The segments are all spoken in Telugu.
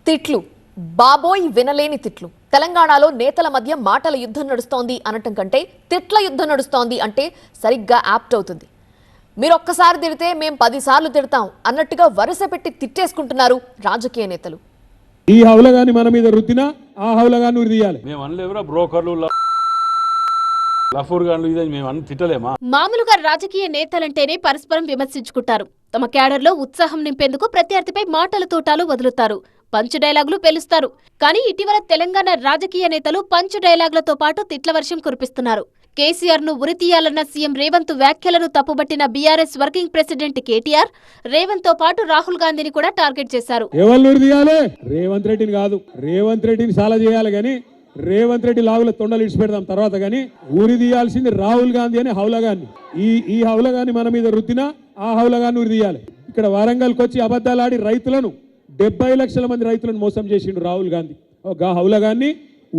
తిట్లు బాబోయ్ వినలేని తిట్లు తెలంగాణలో నేతల మధ్య మాటల యుద్ధం నడుస్తోంది అనటం కంటే తిట్ల యుద్ధం నడుస్తోంది అంటే సరిగ్గా యాప్ట్ అవుతుంది. మీరు ఒక్కసారి తిడితే మేం 10 సార్లు తిడతాం అన్నట్టుగా వరుస పెట్టి తిట్టేసుకుంటున్నారు రాజకీయ నేతలు. ఈ హౌలగాని మన మీద రుద్దినా ఆ హౌలగాని ఉరిదీయాలి. మేము అనలేవరా బ్రోకర్లు లఫూర్ గాన్లు ఇదే మేము అన్ని తిట్టలేమా? మామూలుగా రాజకీయ నేతలంటేనే పరస్పరం విమర్శించుకుంటారు. తమ క్యాడర్లో ఉత్సాహం నింపేందుకు ప్రత్యర్థిపై మాటల తోటాలు వదులుతారు, పంచ్ డైలాగులు పేలుస్తారు. కానీ ఇటీవల తెలంగాణ రాజకీయ నేతలు పంచ్ డైలాగులతో పాటు తిట్ల వర్షం కురిపిస్తున్నారు. కేసీఆర్ ను ఉరితీయాలన్న సీఎం రేవంత్ వ్యాఖ్యలను తప్పుబట్టిన BRS working president KTR Revanth తో పాటు రాహుల్ గాంధీని కూడా టార్గెట్ చేశారు. ఎవరిని ఉరిదీయాలి? రేవంత్ రెడ్డిని కాదు, రేవంత్ రెడ్డిని చాలా చేయాలి గాని రేవంత్ రెడ్డి లాగుల తొండలు ఇడిచి పెడదాం తర్వాత. గాని ఉరిదీయాల్సింది రాహుల్ గాంధీ అని హౌలగాన్ని. ఈ హౌలగాన్ని మన మీద రుద్దినా ఆ హౌలగాన్ని ఉరిదీయాలి. ఇక్కడ వరంగల్కి వచ్చి అబద్ధాలాడి రైతులను 70 లక్షల మంది రైతులను మోసం చేసిండు రాహుల్ గాంధీ. హౌలగాన్ని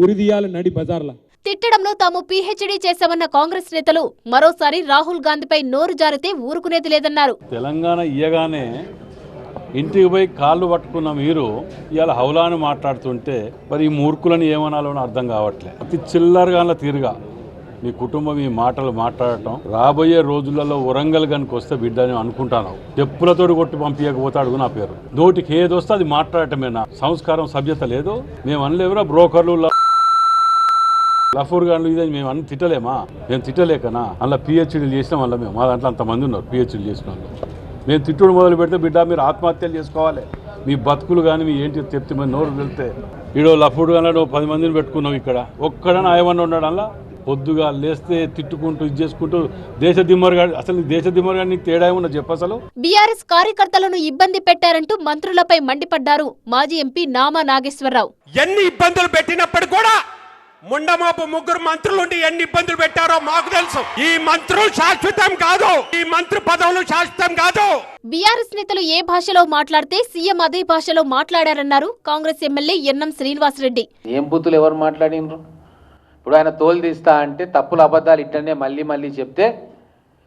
ఉరిదీయాలి నడి బజార్లా. తిట్టడంలో తాము పీహెచ్డీ చేశామన్న కాంగ్రెస్ నేతలు మరోసారి రాహుల్ గాంధీపై నోరు జారితే ఊరుకునేది లేదన్నారు. తెలంగాణ ఇయ్యగానే ఇంటికి పోయి కాళ్ళు పట్టుకున్న మీరు ఇవాళ హౌలాను మాట్లాడుతుంటే మరి ఈ మూర్ఖులను ఏమనాలో అర్థం కావట్లే. అతి చిల్లరగాల తీరుగా మీ కుటుంబం ఈ మాటలు మాట్లాడటం రాబోయే రోజులలో వరంగల్ గనికి వస్తే బిడ్డ అని అనుకుంటాను. చెప్పులతోటి కొట్టి పంపించకపోతాడు నా పేరు. నోటికి ఏదొస్తే అది మాట్లాడటమేనా? సంస్కారం సభ్యత లేదు. మేము అనలేవరా బ్రోకర్లు లఫూర్ గాన్లు ఇదే మేము అన్ని తిట్టలేమా? మేము తిట్టలేకనా? అలా పిహెచ్డీలు చేసినాం. వల్ల మేము మా దాంట్లో అంతమంది ఉన్నారు పిహెచ్డీలు చేసిన వాళ్ళు. మేము తిట్టుడు మొదలు పెడితే బిడ్డ మీరు ఆత్మహత్యలు చేసుకోవాలి. మీ బతుకులు కానీ మీ ఏంటి చెప్తే మరి నోరు వెళ్తే ఈడో లఫూడ్ కానీ 10 మందిని పెట్టుకున్నావు. ఇక్కడ ఒక్కడని ఆయమని ఉన్నాడు. అలా పొద్దుగా లేస్తే తిట్టుకుంటూ ఇది చేసుకుంటూ దేశ దిమ్మరుగా. అసలు దేశ దిమ్మరుగా నీకు తేడా ఏమన్నా చెప్పు. అసలు బీఆర్ఎస్ కార్యకర్తలను ఇబ్బంది పెట్టారంటూ మంత్రులపై మండిపడ్డారు మాజీ ఎంపీ నామా నాగేశ్వరరావు. ఎన్ని ఇబ్బందులు పెట్టినప్పుడు కూడా ముండమాపు 3 మంత్రులు ఉండి ఎన్ని ఇబ్బందులు పెట్టారో మాకు తెలుసు. ఈ మంత్రులు శాశ్వతం కాదు, ఈ మంత్రి పదవులు శాశ్వతం కాదు. బీఆర్ఎస్ నేతలు ఏ భాషలో మాట్లాడితే సీఎం అదే భాషలో మాట్లాడారన్నారు కాంగ్రెస్ ఎమ్మెల్యే ఎన్నం శ్రీనివాసరెడ్డి. ఏం బూతులు ఎవరు మాట్లాడినరు? ఇప్పుడు ఆయన తోలు తీస్తా అంటే తప్పులు అబద్ధాలు ఇట్టనే మళ్ళీ చెప్తే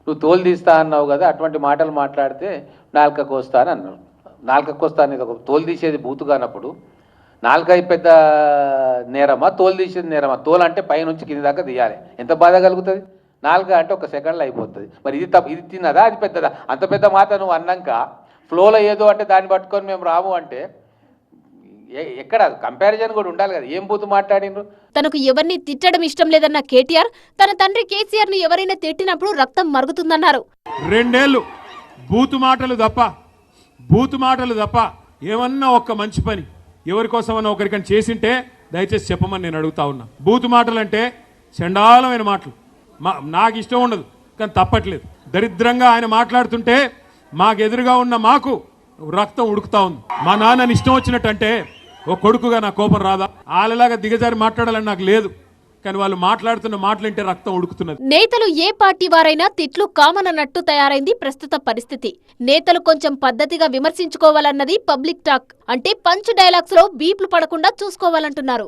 నువ్వు తోలు తీస్తా అన్నావు కదా, అటువంటి మాటలు మాట్లాడితే నాలుకకు వస్తా అని అన్నారు. నాలుకకు వస్తా అనేది ఒక తోలు తీసేది బూతు కానప్పుడు నాలుక పెద్ద నేరమా, తోలు తీసేది నేరమా? తోలు అంటే పైనుంచి కింది దాకా తీయాలి. ఎంత బాధ కలుగుతుంది? నాలుక అంటే 1 సెకండ్లో అయిపోతుంది. మరి ఇది తిన్నదా? అది పెద్దదా? అంత పెద్ద మాట నువ్వు అన్నాక ఫ్లోలో ఏదో అంటే దాన్ని పట్టుకొని మేము రాము అంటే ఎక్కడ కంపారిజన్ కూడా ఉండాలి కదా. ఏం బూతు మాట్లాడినరు? తనకు ఎవరిని తిట్టడం ఇష్టం లేదన్న కేటీఆర్ తన తండ్రి కేసీఆర్ ను ఎవరైనా తిట్టినప్పుడు రక్తం మరుగుతుందన్నారు. 2 ఏళ్ళు బూతు మాటలు తప్ప ఏమన్నా ఒక్క మంచి పని ఎవరి కోసమన్నా ఒకరికని చేసింటే దయచేసి చెప్పమని నేను అడుగుతా ఉన్నా. బూతు మాటలు అంటే చండాలమైన మాటలు నాకు ఇష్టం ఉండదు, కానీ తప్పట్లేదు. దరిద్రంగా ఆయన మాట్లాడుతుంటే మాకెదురుగా ఉన్న మాకు రక్తం ఉడుకుతా ఉంది. మా నాన్నని ఇష్టం వచ్చినట్టు అంటే ఓ కొడుకుగా నా కోపం రాదా? వాళ్ళలాగా దిగజారి మాట్లాడాలని నాకు లేదు, కానీ వాళ్ళు మాట్లాడుతున్న మాటలంటే రక్తం ఉడుకుతున్నది. నేతలు ఏ పార్టీ వారైనా తిట్లు కామన్ అన్నట్టు తయారైంది ప్రస్తుత పరిస్థితి. నేతలు కొంచెం పద్ధతిగా విమర్శించుకోవాలన్నది పబ్లిక్ టాక్. అంటే పంచ్ డైలాగ్స్ లో బీప్లు పడకుండా చూసుకోవాలంటున్నారు.